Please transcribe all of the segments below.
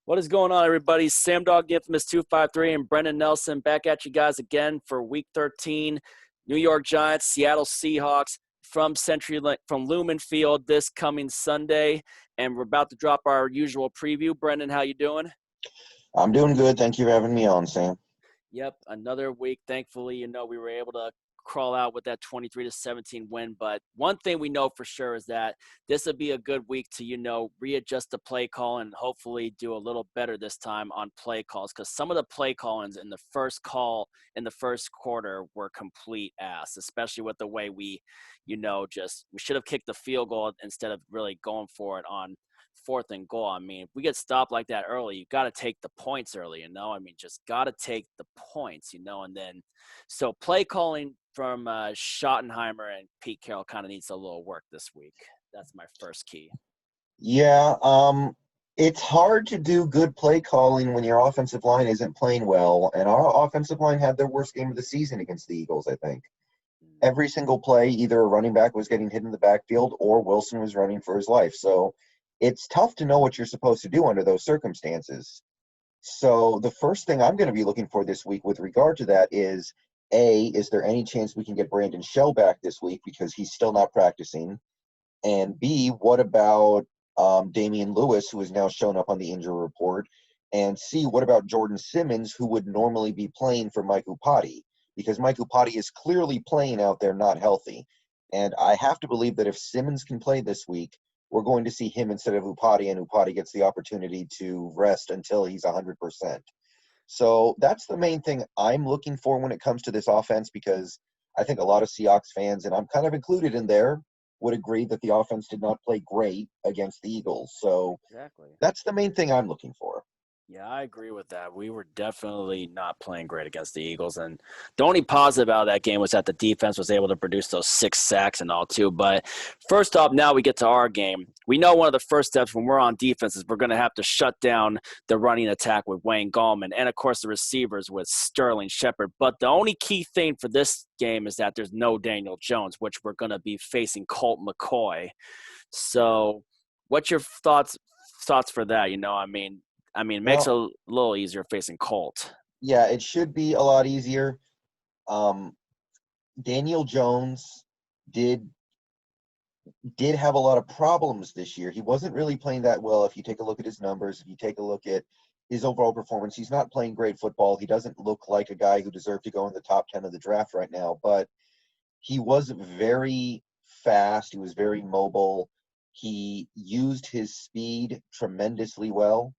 What is going on, everybody? Sam Dog Infamous 253 and Brendon Nelson back at you guys again for Week 13. New York Giants, Seattle Seahawks from Lumen Field this coming Sunday, and we're about to drop our usual preview. Brendon, how you doing? I'm doing good. Thank you for having me on, Sam. Yep, another week. Thankfully, we were able to crawl out with that 23-17 win. But one thing we know for sure is that this would be a good week to, readjust the play call and hopefully do a little better this time on play calls. Because some of the play callings in the first call in the first quarter were complete ass, especially with the way we should have kicked the field goal instead of really going for it on fourth and goal. I mean, if we get stopped like that early, you got to take the points early, just got to take the points, and then so play calling from Schottenheimer and Pete Carroll kind of needs a little work this week. That's my first key. Yeah, it's hard to do good play calling when your offensive line isn't playing well, and our offensive line had their worst game of the season against the Eagles, I think. Every single play, either a running back was getting hit in the backfield or Wilson was running for his life. So it's tough to know what you're supposed to do under those circumstances. So the first thing I'm going to be looking for this week with regard to that is, A, is there any chance we can get Brandon Shell back this week because he's still not practicing? And B, what about Damian Lewis, who has now shown up on the injury report? And C, what about Jordan Simmons, who would normally be playing for Mike Upati? Because Mike Upati is clearly playing out there not healthy. And I have to believe that if Simmons can play this week, we're going to see him instead of Upati, and Upati gets the opportunity to rest until he's 100%. So that's the main thing I'm looking for when it comes to this offense, because I think a lot of Seahawks fans, and I'm kind of included in there, would agree that the offense did not play great against the Eagles. So Exactly. that's the main thing I'm looking for. Yeah, I agree with that. We were definitely not playing great against the Eagles. And the only positive out of that game was that the defense was able to produce those 6 sacks and all, too. But first off, now we get to our game. We know one of the first steps when we're on defense is we're going to have to shut down the running attack with Wayne Gallman and, of course, the receivers with Sterling Shepard. But the only key thing for this game is that there's no Daniel Jones, which we're going to be facing Colt McCoy. So what's your thoughts for that? It makes it Well, a little easier facing Colt. yeah, it should be a lot easier. Um, Daniel Jones did have a lot of problems this year. He wasn't really playing that well. If you take a look at his numbers, if you take a look at his overall performance, he's not playing great football. He doesn't look like a guy who deserved to go in the top 10 of the draft right now, but he was very fast. He was very mobile. He used his speed tremendously well.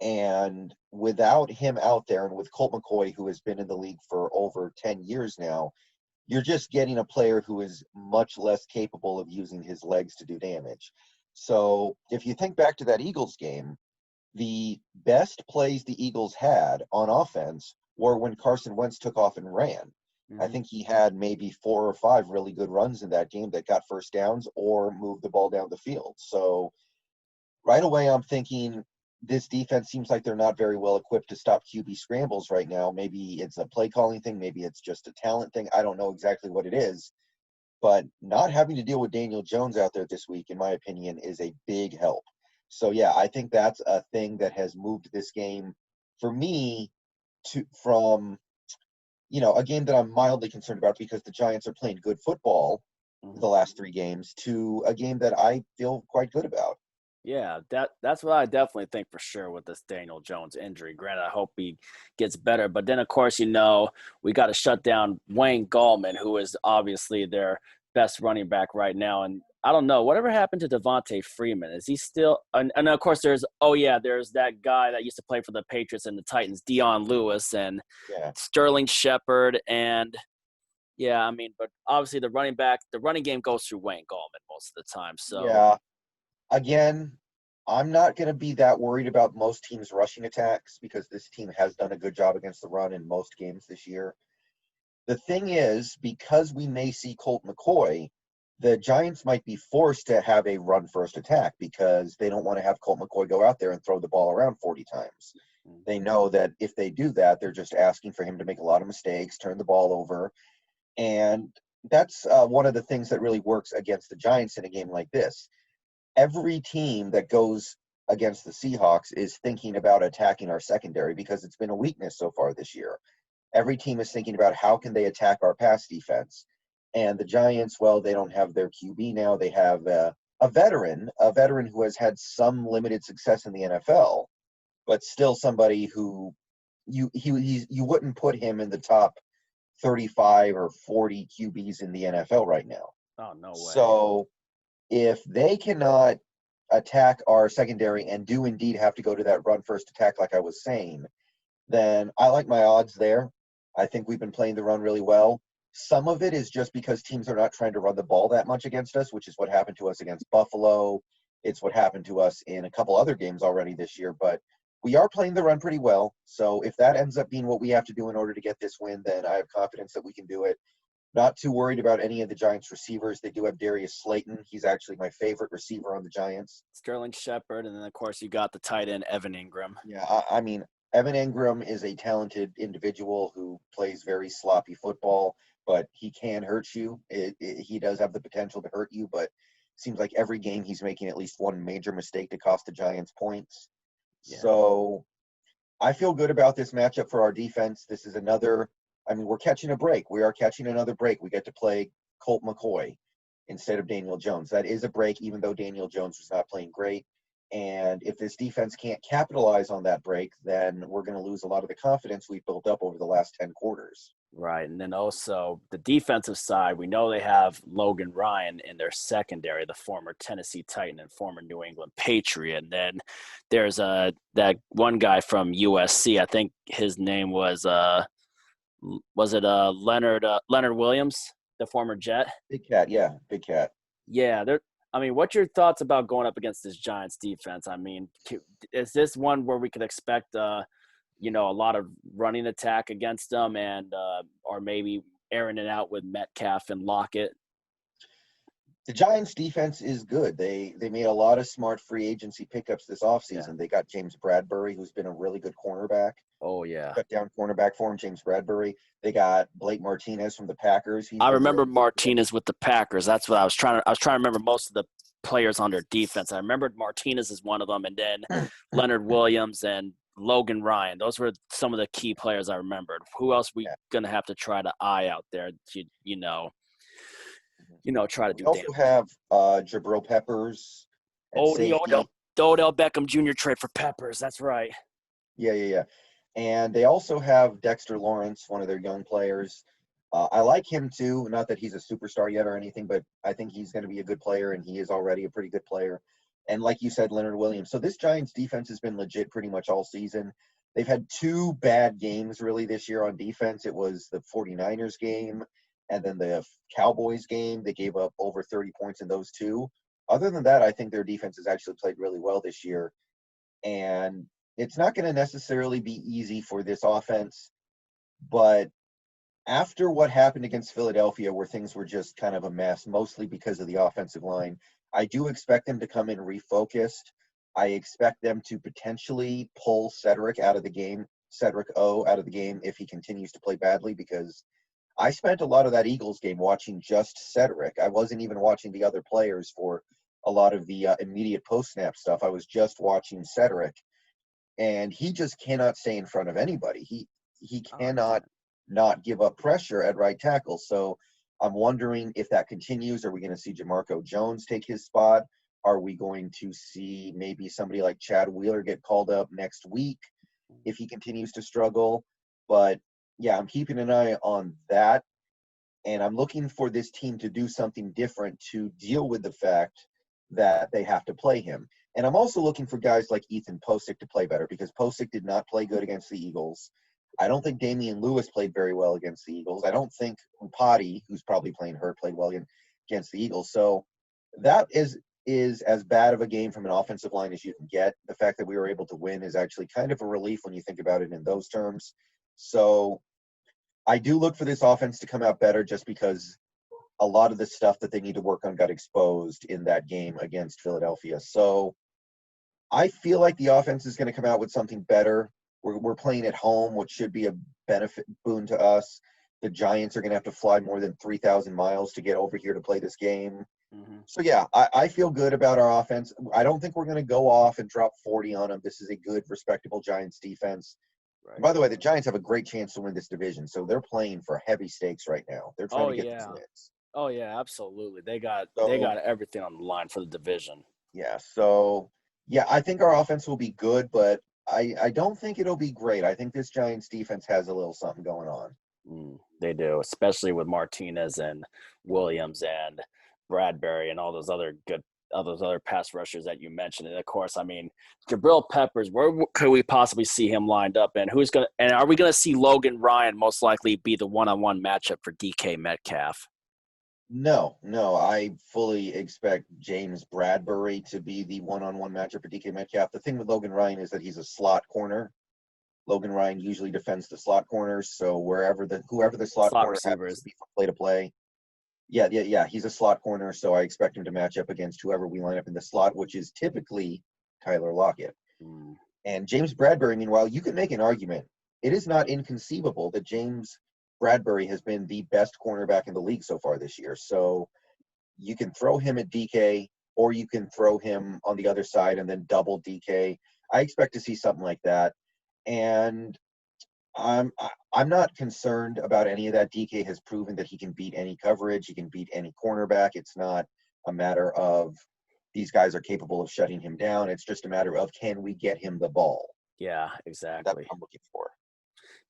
And without him out there, and with Colt McCoy, who has been in the league for over 10 years now, you're just getting a player who is much less capable of using his legs to do damage. So if you think back to that Eagles game, the best plays the Eagles had on offense were when Carson Wentz took off and ran. I Mm-hmm. think he had maybe 4 or 5 really good runs in that game that got first downs or moved the ball down the field. So right away, I'm thinking this defense seems like they're not very well equipped to stop QB scrambles right now. Maybe it's a play calling thing. Maybe it's just a talent thing. I don't know exactly what it is. But not having to deal with Daniel Jones out there this week, in my opinion, is a big help. So, yeah, I think that's a thing that has moved this game for me from, a game that I'm mildly concerned about because the Giants are playing good football the Mm-hmm. last 3 games to a game that I feel quite good about. Yeah, that's what I definitely think for sure with this Daniel Jones injury. Granted, I hope he gets better, but then of course we got to shut down Wayne Gallman, who is obviously their best running back right now. And I don't know whatever happened to Devontae Freeman. Is he still? And of course, there's that guy that used to play for the Patriots and the Titans, Dion Lewis and Yeah. Sterling Shepard, and yeah, but obviously the running game goes through Wayne Gallman most of the time. So Yeah. Again, I'm not going to be that worried about most teams' rushing attacks because this team has done a good job against the run in most games this year. The thing is, because we may see Colt McCoy, the Giants might be forced to have a run first attack because they don't want to have Colt McCoy go out there and throw the ball around 40 times. They know that if they do that, they're just asking for him to make a lot of mistakes, turn the ball over. And that's one of the things that really works against the Giants in a game like this. Every team that goes against the Seahawks is thinking about attacking our secondary, because it's been a weakness so far this year. Every team is thinking about how can they attack our pass defense. And the Giants, well, they don't have their QB now. They have a veteran who has had some limited success in the NFL, but still somebody who you wouldn't put him in the top 35 or 40 QBs in the NFL right now. Oh, no way. So if they cannot attack our secondary and do indeed have to go to that run first attack, like I was saying, then I like my odds there. I think we've been playing the run really well. Some of it is just because teams are not trying to run the ball that much against us, which is what happened to us against Buffalo. It's what happened to us in a couple other games already this year. But we are playing the run pretty well. So if that ends up being what we have to do in order to get this win, then I have confidence that we can do it. Not too worried about any of the Giants receivers. They do have Darius Slayton. He's actually my favorite receiver on the Giants. Sterling Shepard, and then, of course, you got the tight end, Evan Ingram. Yeah, I mean, Evan Ingram is a talented individual who plays very sloppy football, but he can hurt you. He does have the potential to hurt you, but it seems like every game he's making at least one major mistake to cost the Giants points. Yeah. So I feel good about this matchup for our defense. This is another – I mean, we're catching a break. We are catching another break. We get to play Colt McCoy instead of Daniel Jones. That is a break, even though Daniel Jones was not playing great. And if this defense can't capitalize on that break, then we're going to lose a lot of the confidence we've built up over the last 10 quarters. Right. And then also the defensive side, we know they have Logan Ryan in their secondary, the former Tennessee Titan and former New England Patriot. And then there's that one guy from USC. I think his name was Leonard Williams, the former Jet? Big Cat, yeah, Big Cat. Yeah, what's your thoughts about going up against this Giants defense? I mean, is this one where we could expect, a lot of running attack against them, and or maybe airing it out with Metcalf and Lockett? The Giants defense is good. They made a lot of smart free agency pickups this offseason. Yeah. They got James Bradbury, who's been a really good cornerback. Oh, yeah. Cut down cornerback for him, James Bradbury. They got Blake Martinez from the Packers. I remember Martinez with the Packers. That's what I was trying to remember most of the players on their defense. I remembered Martinez as one of them, and then Leonard Williams and Logan Ryan. Those were some of the key players I remembered. Who else we going to have to try to eye out there, try to do damage? We also have Jabril Peppers. The Odell Beckham Jr. trade for Peppers. That's right. Yeah. And they also have Dexter Lawrence, one of their young players. I like him too. Not that he's a superstar yet or anything, but I think he's going to be a good player, and he is already a pretty good player. And like you said, Leonard Williams. So this Giants defense has been legit pretty much all season. They've had two bad games really this year on defense. It was the 49ers game and then the Cowboys game. They gave up over 30 points in those two. Other than that, I think their defense has actually played really well this year. And it's not going to necessarily be easy for this offense. But after what happened against Philadelphia, where things were just kind of a mess, mostly because of the offensive line, I do expect them to come in refocused. I expect them to potentially pull Cedric out of the game, Cedric O out of the game, if he continues to play badly, because I spent a lot of that Eagles game watching just Cedric. I wasn't even watching the other players for a lot of the immediate post-snap stuff. I was just watching Cedric, and he just cannot stay in front of anybody. He cannot not give up pressure at right tackle. So I'm wondering if that continues. Are we going to see Jamarco Jones take his spot? Are we going to see maybe somebody like Chad Wheeler get called up next week if he continues to struggle? But yeah, I'm keeping an eye on that. And I'm looking for this team to do something different to deal with the fact that they have to play him. And I'm also looking for guys like Ethan Posick to play better, because Posick did not play good against the Eagles. I don't think Damian Lewis played very well against the Eagles. I don't think Upati, who's probably playing hurt, played well against the Eagles. So that is as bad of a game from an offensive line as you can get. The fact that we were able to win is actually kind of a relief when you think about it in those terms. So I do look for this offense to come out better, just because a lot of the stuff that they need to work on got exposed in that game against Philadelphia. So I feel like the offense is going to come out with something better. We're playing at home, which should be a boon to us. The Giants are going to have to fly more than 3,000 miles to get over here to play this game. Hmm. So, yeah, I feel good about our offense. I don't think we're going to go off and drop 40 on them. This is a good, respectable Giants defense. And Right. by the way, the Giants have a great chance to win this division, so they're playing for heavy stakes right now. They're trying Oh to get these yeah. wins. Oh yeah, absolutely. They So, got everything on the line for the division. yeah, so, yeah, I think our offense will be good, but I don't think it'll be great. I think this Giants defense has a little something going on. They do, especially with Martinez and Williams and Bradbury and all those other pass rushers that you mentioned. And of course, I mean, Jabril Peppers. Where could we possibly see him lined up? And are we gonna see Logan Ryan most likely be the one-on-one matchup for DK Metcalf? No, no, I fully expect James Bradbury to be the one-on-one matchup for DK Metcalf. The thing with Logan Ryan is that he's a slot corner. Logan Ryan usually defends the slot corners, so whoever the slot Slot corner happens to receivers. be from play to play, yeah, he's a slot corner, so I expect him to match up against whoever we line up in the slot, which is typically Tyler Lockett. Mm, And James Bradbury, meanwhile, you can make an argument. It is not inconceivable that James Bradbury has been the best cornerback in the league so far this year. So you can throw him at DK, or you can throw him on the other side and then double DK. I expect to see something like that. And I'm not concerned about any of that. DK has proven that he can beat any coverage. He can beat any cornerback. It's not a matter of these guys are capable of shutting him down. It's just a matter of can we get him the ball? yeah, That's exactly. what I'm looking for.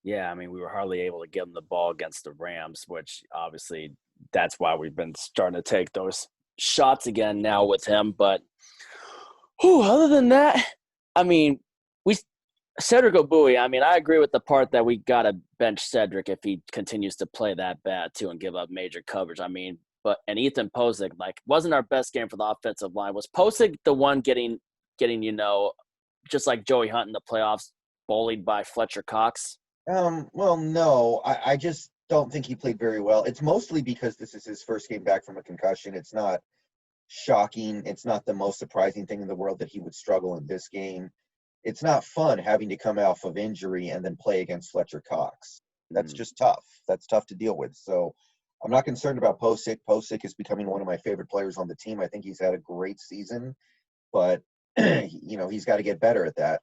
Yeah, I mean, we were hardly able to get him the ball against the Rams, which obviously that's why we've been starting to take those shots again now with him. But whew, other than that, I mean, we Cedric Obui. I mean, I agree with the part that we got to bench Cedric if he continues to play that bad too and give up major coverage. I mean, but and Ethan Posick like wasn't our best game for the offensive line. Was Posick the one getting just like Joey Hunt in the playoffs, bullied by Fletcher Cox? Well, no, I just don't think he played very well. It's mostly because this is his first game back from a concussion. It's not shocking. It's not the most surprising thing in the world that he would struggle in this game. It's not fun having to come off of injury and then play against Fletcher Cox. That's Mm, just tough. That's tough to deal with. So I'm not concerned about Posick. Posick is becoming one of my favorite players on the team. I think he's had a great season, but he's got to get better at that.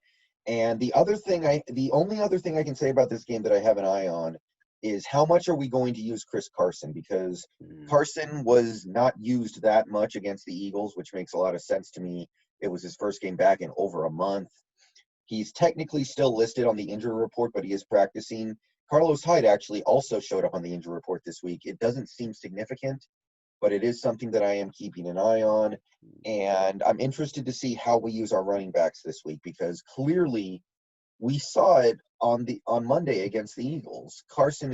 And the only other thing I can say about this game that I have an eye on is how much are we going to use Chris Carson, because mm. Carson was not used that much against the Eagles, which makes a lot of sense to me. It was his first game back in over a month. He's technically still listed on the injury report, but he is practicing. Carlos Hyde actually also showed up on the injury report this week. It doesn't seem significant, but it is something that I am keeping an eye on. And I'm interested to see how we use our running backs this week, because clearly we saw it on Monday against the Eagles. Carson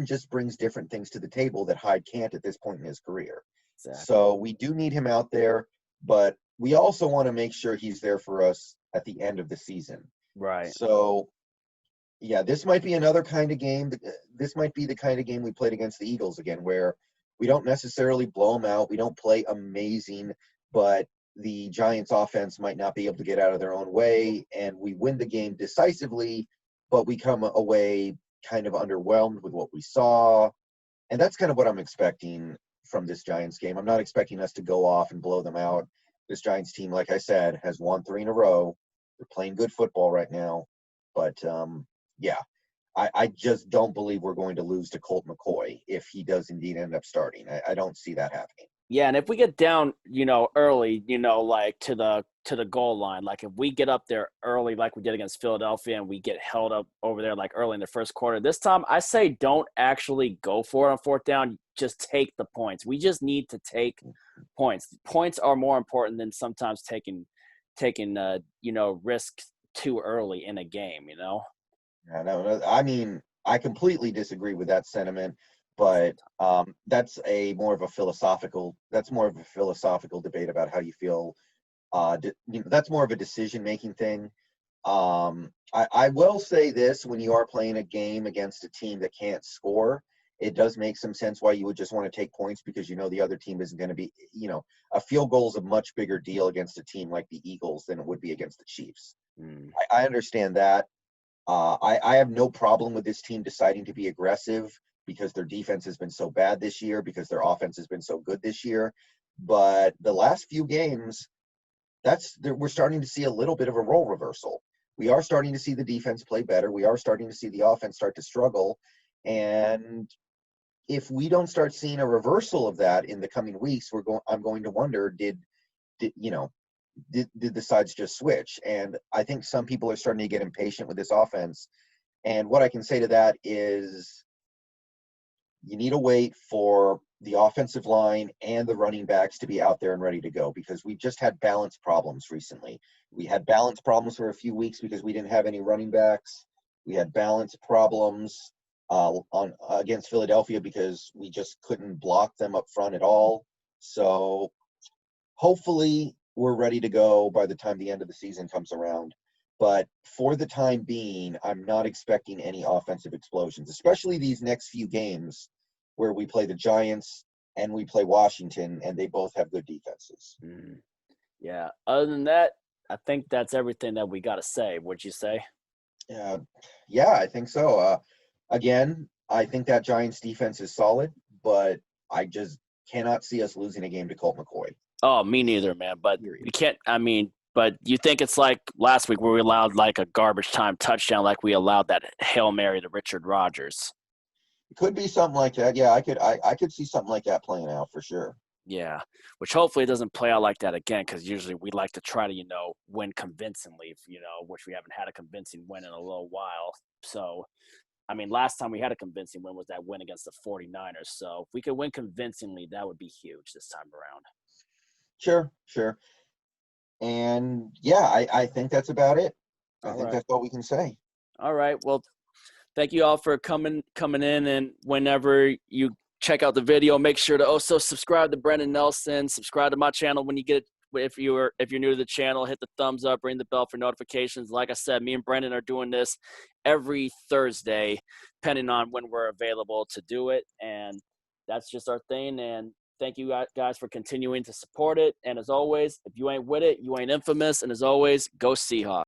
just brings different things to the table that Hyde can't at this point in his career. Exactly. So we do need him out there, but we also want to make sure he's there for us at the end of the season. Right. So yeah, this might be another kind of game. This might be the kind of game we played against the Eagles again, where we don't necessarily blow them out. We don't play amazing, but the Giants' offense might not be able to get out of their own way, and we win the game decisively, but we come away kind of underwhelmed with what we saw. And that's kind of what I'm expecting from this Giants game. I'm not expecting us to go off and blow them out. This Giants team, like I said, has won 3 in a row. They're playing good football right now. But yeah, I just don't believe we're going to lose to Colt McCoy if he does indeed end up starting. I don't see that happening. Yeah, and if we get down, early, like to the goal line, like if we get up there early, like we did against Philadelphia, and we get held up over there like early in the first quarter, this time I say don't actually go for it on fourth down. Just take the points. We just need to take points. Points are more important than sometimes taking risks too early in a game. Yeah, no, I mean, I completely disagree with that sentiment, but that's more of a philosophical debate about how you feel. That's more of a decision-making thing. I will say this: when you are playing a game against a team that can't score, it does make some sense why you would just want to take points, because the other team isn't going to be, a field goal is a much bigger deal against a team like the Eagles than it would be against the Chiefs. Mm, I understand that. I have no problem with this team deciding to be aggressive. because their defense has been so bad this year, because their offense has been so good this year. But the last few games, we're starting to see a little bit of a role reversal. We are starting to see the defense play better. We are starting to see the offense start to struggle. And if we don't start seeing a reversal of that in the coming weeks, I'm going to wonder, did the sides just switch? And I think some people are starting to get impatient with this offense. And what I can say to that is you need to wait for the offensive line and the running backs to be out there and ready to go, because we just had balance problems recently. We had balance problems for a few weeks because we didn't have any running backs. We had balance problems against Philadelphia because we just couldn't block them up front at all. So hopefully we're ready to go by the time the end of the season comes around. But for the time being, I'm not expecting any offensive explosions, especially these next few games where we play the Giants and we play Washington, and they both have good defenses. Yeah. Other than that, I think that's everything that we got to say. What'd you say? Yeah, I think so. Again, I think that Giants defense is solid, but I just cannot see us losing a game to Colt McCoy. Oh, me neither, man. But we can't – but you think it's like last week where we allowed like a garbage time touchdown like we allowed that Hail Mary to Richard Rodgers. It could be something like that. Yeah, I could see something like that playing out for sure. Yeah, which hopefully it doesn't play out like that again, because usually we like to try to, win convincingly, which we haven't had a convincing win in a little while. So, last time we had a convincing win was that win against the 49ers. So if we could win convincingly, that would be huge this time around. Sure. And yeah, I think that's about it. I think that's all we can say. All right. Well, thank you all for coming in, and whenever you check out the video, make sure to also subscribe to Brendon Nelson, subscribe to my channel when you get it. If you're new to the channel, hit the thumbs up, ring the bell for notifications. Like I said, me and Brendon are doing this every Thursday, depending on when we're available to do it. And that's just our thing. And thank you guys for continuing to support it. And as always, if you ain't with it, you ain't infamous. And as always, go Seahawks.